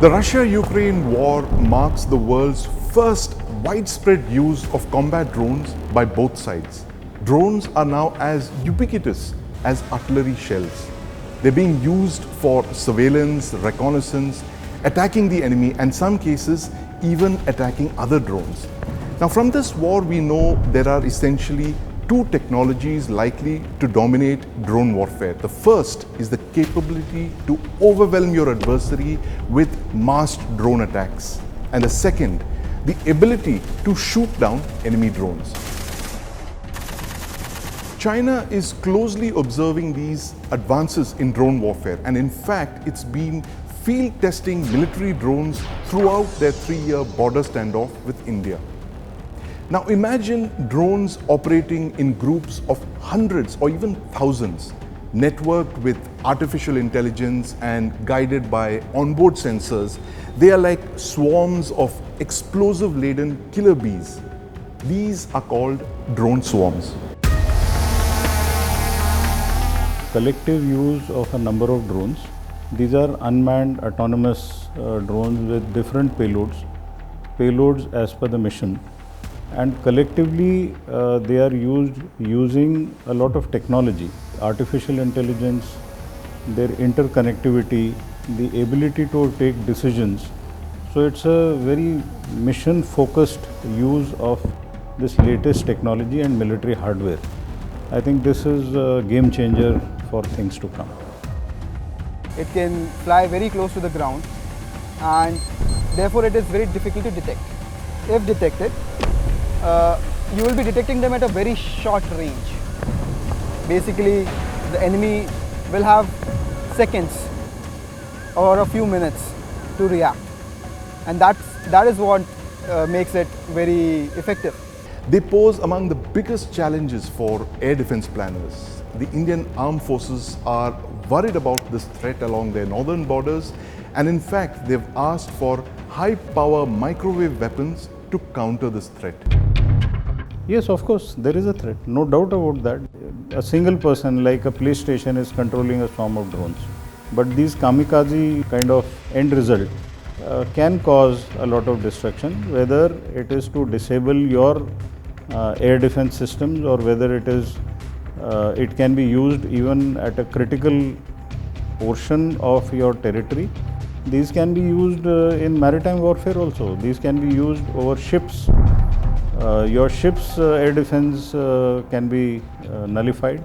The Russia-Ukraine war marks the world's first widespread use of combat drones by both sides. Drones are now as ubiquitous as artillery shells. They're being used for surveillance, reconnaissance, attacking the enemy, and in some cases even attacking other drones. Now, from this war, we know there are essentially two technologies likely to dominate drone warfare. The first is the capability to overwhelm your adversary with massed drone attacks. And the second, the ability to shoot down enemy drones. China is closely observing these advances in drone warfare, and in fact, it's been field testing military drones throughout their 3-year border standoff with India. Now imagine drones operating in groups of hundreds or even thousands, networked with artificial intelligence and guided by onboard sensors. They are like swarms of explosive-laden killer bees. These are called drone swarms. Collective use of a number of drones. These are unmanned autonomous drones with different payloads as per the mission. And collectively they are using a lot of technology, artificial intelligence, their interconnectivity, the ability to take decisions. So it's a very mission focused use of this latest technology and military hardware. I think this is a game changer for things to come. It can fly very close to the ground, and therefore it is very difficult to detect. If detected, you will be detecting them at a very short range. Basically, the enemy will have seconds or a few minutes to react, and that is what makes it very effective. They pose among the biggest challenges for air defense planners. The Indian armed forces are worried about this threat along their northern borders, and in fact, they've asked for high-power microwave weapons to counter this threat. Yes, of course, there is a threat, no doubt about that. A single person like a police station is controlling a swarm of drones. But these kamikaze kind of end result can cause a lot of destruction, whether it is to disable your air defense systems or whether it can be used even at a critical portion of your territory. These can be used in maritime warfare also. These can be used over ships. Your ship's air defense can be nullified.